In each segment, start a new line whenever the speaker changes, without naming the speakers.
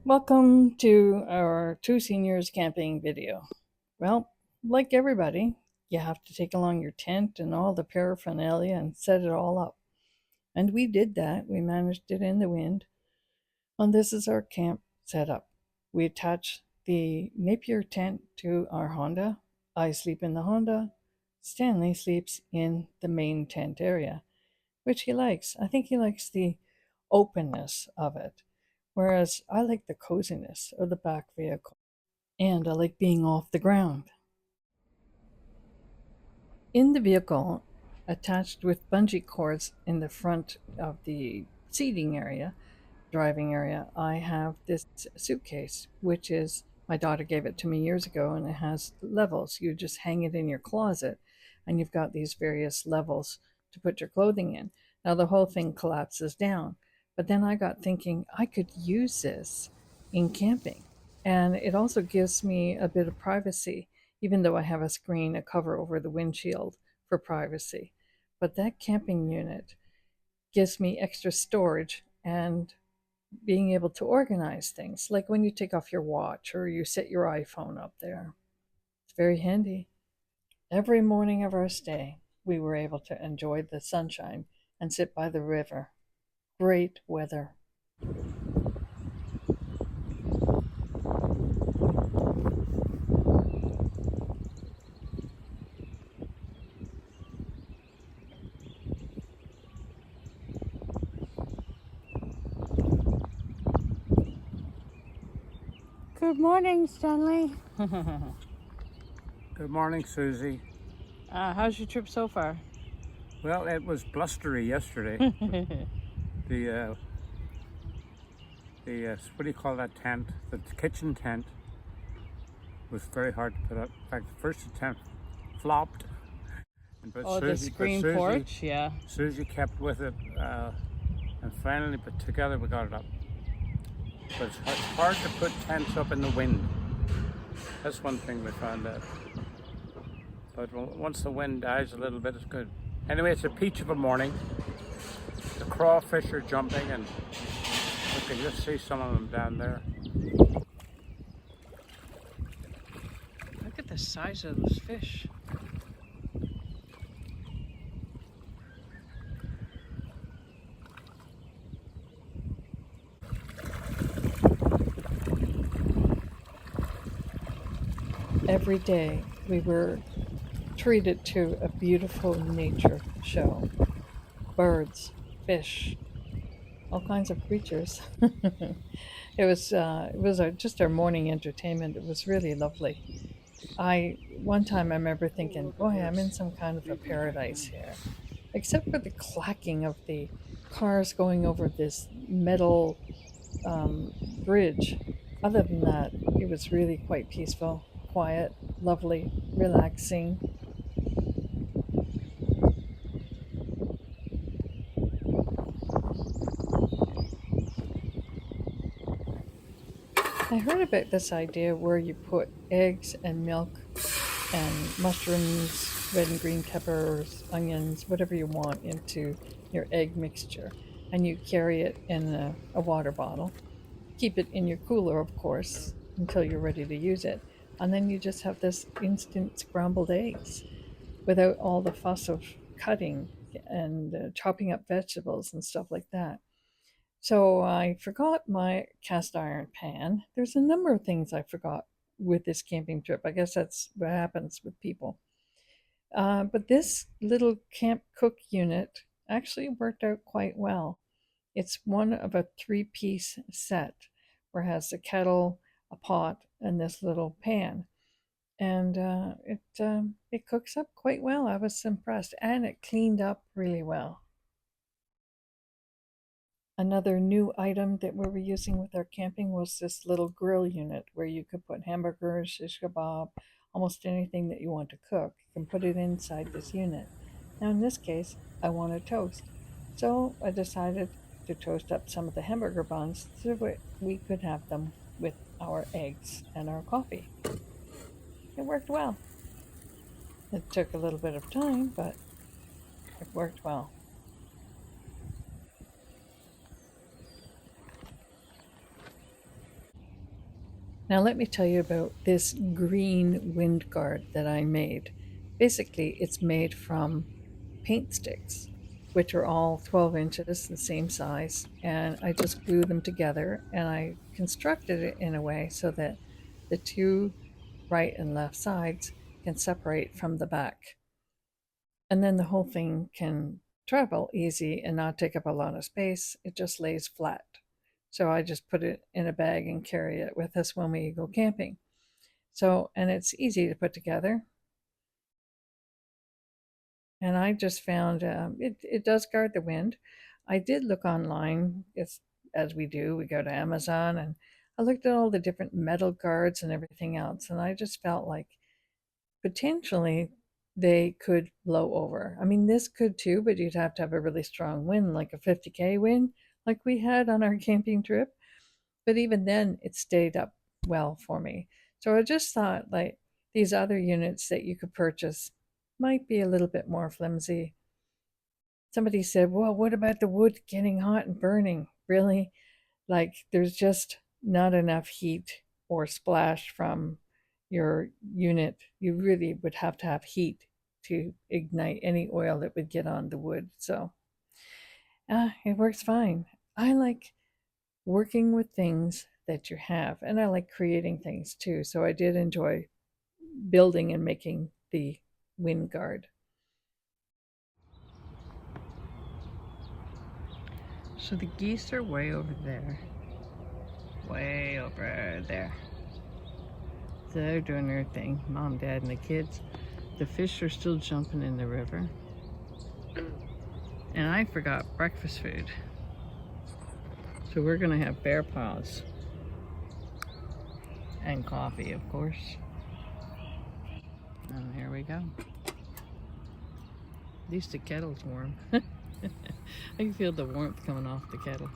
Welcome to our two seniors camping video. Well, like everybody, you have to take along your tent and all the paraphernalia and set it all up. And we did that. We managed it in the wind. And this is our camp setup. We attach the Napier tent to our Honda. I sleep in the Honda. Stanley sleeps in the main tent area, which he likes. I think he likes the openness of it, whereas I like the coziness of the back vehicle. And I like being off the ground. In the vehicle, attached with bungee cords in the front of the seating area, driving area, I have this suitcase, which is my daughter gave it to me years ago, and it has levels. You just hang it in your closet, and you've got these various levels to put your clothing in. Now, the whole thing collapses down. But then I got thinking I could use this in camping. And it also gives me a bit of privacy, even though I have a screen, a cover over the windshield for privacy. But that camping unit gives me extra storage and being able to organize things, like when you take off your watch or you set your iPhone up there. It's very handy. Every morning of our stay, we were able to enjoy the sunshine and sit by the river. Great weather. Good morning, Stanley.
Good morning, Susie.
How's your trip so far?
Well, it was blustery yesterday. the what do you call that tent? The kitchen tent was very hard to put up. In fact, the first attempt flopped. But
The screen porch, yeah.
Susie kept with it, and finally, but together we got it up. But it's hard to put tents up in the wind. That's one thing we found out. But once the wind dies a little bit, it's good. Anyway, it's a peach of a morning. The crawfish are jumping, and you can just see some of them down there.
Look at the size of those fish. Every day we were treated to a beautiful nature show. Birds, fish, all kinds of creatures. It was just our morning entertainment. It was really lovely. One time I remember thinking, boy, I'm in some kind of a paradise here, except for the clacking of the cars going over this metal bridge. Other than that, it was really quite peaceful, quiet, lovely, relaxing. I heard about this idea where you put eggs and milk and mushrooms, red and green peppers, onions, whatever you want into your egg mixture, and you carry it in a water bottle. Keep it in your cooler, of course, until you're ready to use it. And then you just have this instant scrambled eggs without all the fuss of cutting and chopping up vegetables and stuff like that. So I forgot my cast iron pan. There's a number of things I forgot with this camping trip. I guess that's what happens with people. But this little camp cook unit actually worked out quite well. It's one of a three-piece set where it has a kettle, a pot, and this little pan. And it cooks up quite well. I was impressed, and it cleaned up really well. Another new item that we were using with our camping was this little grill unit where you could put hamburgers, shish kebab, almost anything that you want to cook. You can put it inside this unit. Now, in this case, I want to toast. So I decided to toast up some of the hamburger buns so that we could have them with our eggs and our coffee. It worked well. It took a little bit of time, but it worked well. Now let me tell you about this green wind guard that I made. Basically, it's made from paint sticks, which are all 12 inches, the same size, and I just glue them together and I constructed it in a way so that the two right and left sides can separate from the back. And then the whole thing can travel easy and not take up a lot of space. It just lays flat. So I just put it in a bag and carry it with us when we go camping. So, and it's easy to put together. And I just found it does guard the wind. I did look online. It's as we do. We go to Amazon and I looked at all the different metal guards and everything else, and I just felt like potentially they could blow over. I mean, this could too, but you'd have to have a really strong wind, like a 50K wind, like we had on our camping trip. But even then, it stayed up well for me. So I just thought like these other units that you could purchase might be a little bit more flimsy. Somebody said, well, what about the wood getting hot and burning? Really? Like, there's just not enough heat or splash from your unit. You really would have to have heat to ignite any oil that would get on the wood. So, it works fine. I like working with things that you have, and I like creating things too. So, I did enjoy building and making the wind guard. So the geese are way over there. Way over there. So they're doing their thing. Mom, Dad, and the kids. The fish are still jumping in the river. And I forgot breakfast food. So we're gonna have bear paws. And coffee, of course. And here we go. At least the kettle's warm. I can feel the warmth coming off the kettle.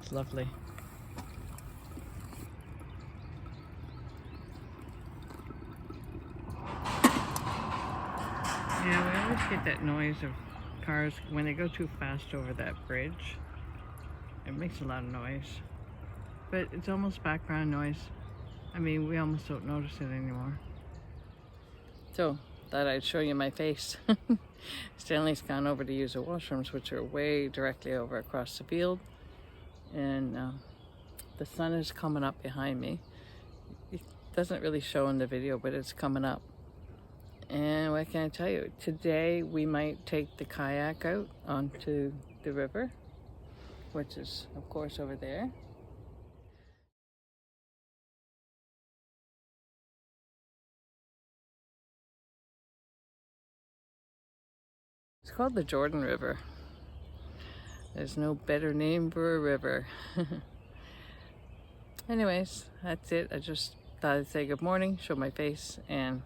It's lovely. Yeah, we always get that noise of cars when they go too fast over that bridge. It makes a lot of noise. But it's almost background noise. I mean, we almost don't notice it anymore. So, thought I'd show you my face. Stanley's gone over to use the washrooms, which are way directly over across the field. And the sun is coming up behind me. It doesn't really show in the video, but it's coming up. And what can I tell you? Today we might take the kayak out onto the river, which is of course over there. It's called the Jordan River. There's no better name for a river. Anyways, that's it. I just thought I'd say good morning, show my face, and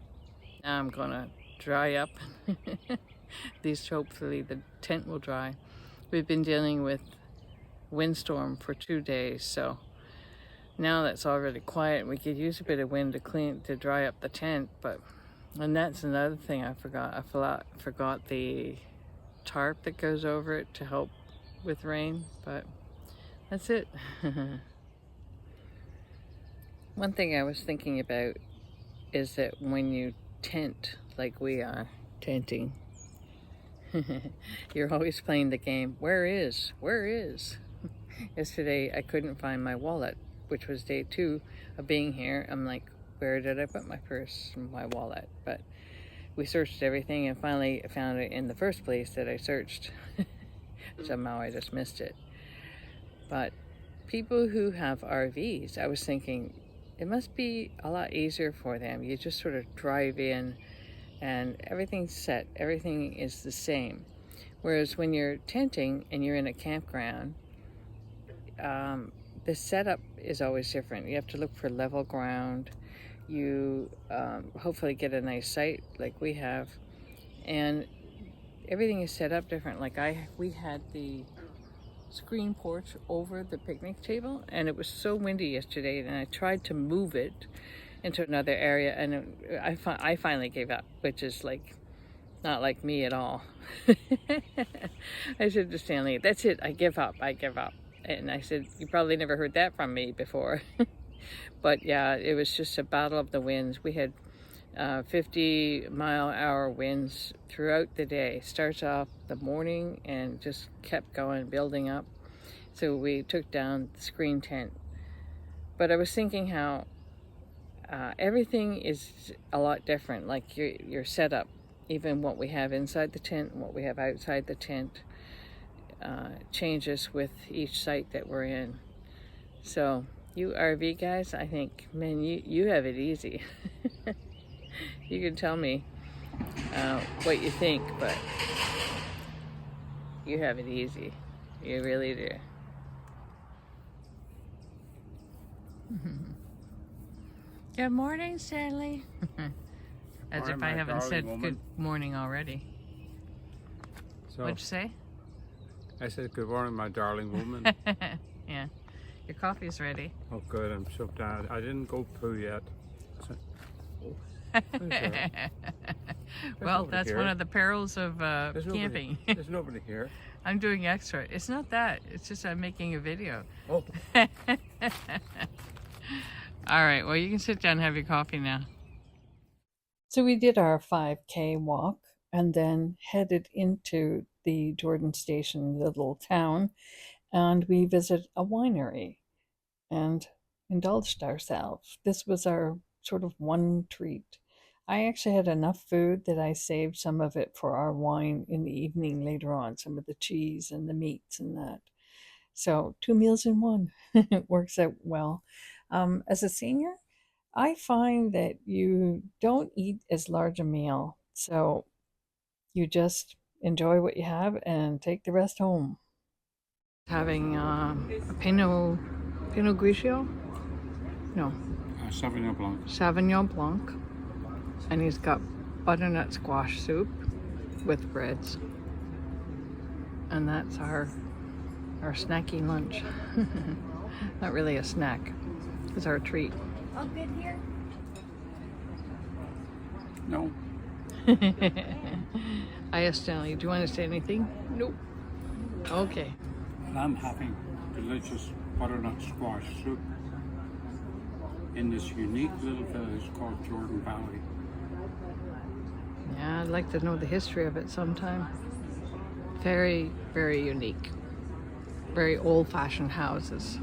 now I'm gonna dry up. At least hopefully the tent will dry. We've been dealing with windstorm for 2 days, so now that's already quiet. We could use a bit of wind to dry up the tent, and that's another thing I forgot. I forgot the tarp that goes over it to help with rain, but that's it. One thing I was thinking about is that when you tent like we are tenting, you're always playing the game, where is? Yesterday I couldn't find my wallet, which was day 2 of being here. I'm like, where did I put my purse and my wallet? But we searched everything and finally found it in the first place that I searched. Somehow I just missed it. But people who have RVs, I was thinking it must be a lot easier for them. You just sort of drive in and everything's set, everything is the same. Whereas when you're tenting and you're in a campground, the setup is always different. You have to look for level ground. You hopefully get a nice site like we have, and everything is set up different. Like we had the screen porch over the picnic table, and it was so windy yesterday, and I tried to move it into another area, and I finally gave up, which is like not like me at all. I said to Stanley, that's it, I give up. And I said, you probably never heard that from me before.
But yeah, it was just a battle of the winds. We had 50-mile-an-hour winds throughout the day. Starts off the morning and just kept going, building up. So we took down the screen tent. But I was thinking how everything is a lot different, like your setup, even what we have inside the tent and what we have outside the tent changes with each site that we're in. So you RV guys, I think, man, you have it easy. You can tell me what you think, but you have it easy. You really do. Good morning, Stanley. As
Morning,
if I
my
haven't
darling
said
woman.
good morning already.
So
What'd you say?
I said, good morning, my darling woman.
Yeah. Your coffee's ready.
Oh, good. I'm so down. I didn't go poo yet. So,
Well,
nobody
that's
here.
one of the perils of camping.
There's nobody here.
I'm doing extra. It's not that. It's just I'm making a video.
Oh,
All right. Well, you can sit down and have your coffee now.
So we did our 5K walk and then headed into the Jordan Station, the little town, and we visited a winery and indulged ourselves. This was our sort of one treat. I actually had enough food that I saved some of it for our wine in the evening later on, some of the cheese and the meats and that. So 2 meals in one. It works out well. As a senior, I find that you don't eat as large a meal. So you just enjoy what you have and take the rest home. Having a Pinot Grigio? No,
Sauvignon Blanc.
Sauvignon Blanc. And he's got butternut squash soup with breads. And that's our snacky lunch. Not really a snack. It's our treat.
All good here?
No.
I asked Stanley, do you want to say anything? Nope. Okay.
And I'm having delicious butternut squash soup in this unique little village called Jordan Valley.
Yeah, I'd like to know the history of it sometime. Very, very unique. Very old-fashioned houses.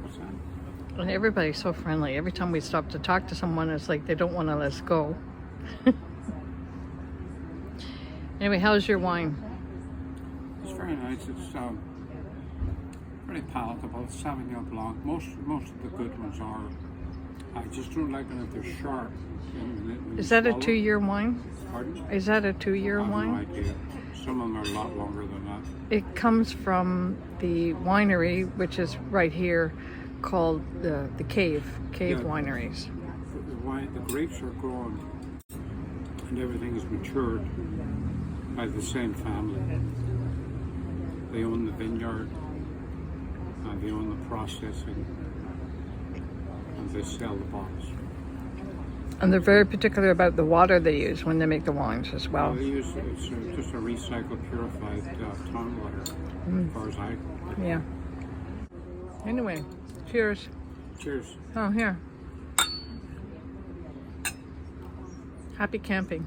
What's that?
And everybody's so friendly. Every time we stop to talk to someone, it's like they don't want to let us go. Anyway, how's your wine?
It's very nice. It's very palatable. Sauvignon Blanc. Most of the good ones are. I just don't like them if they're sharp. When
Is
you
that a
swallow-
2-year wine?
Pardon?
Is that a 2-year
I have
wine?
no idea. Some of them are a lot longer than that.
It comes from the winery, which is right here, called the Cave
Yeah.
Wineries.
The grapes are grown and everything is matured by the same family. They own the vineyard and they own the processing and they sell the bottles.
And they're very particular about the water they use when they make the wines as well.
They use just a recycled, purified town water, as far as I.
Yeah. Anyway, cheers.
Cheers.
Oh, here. Happy camping.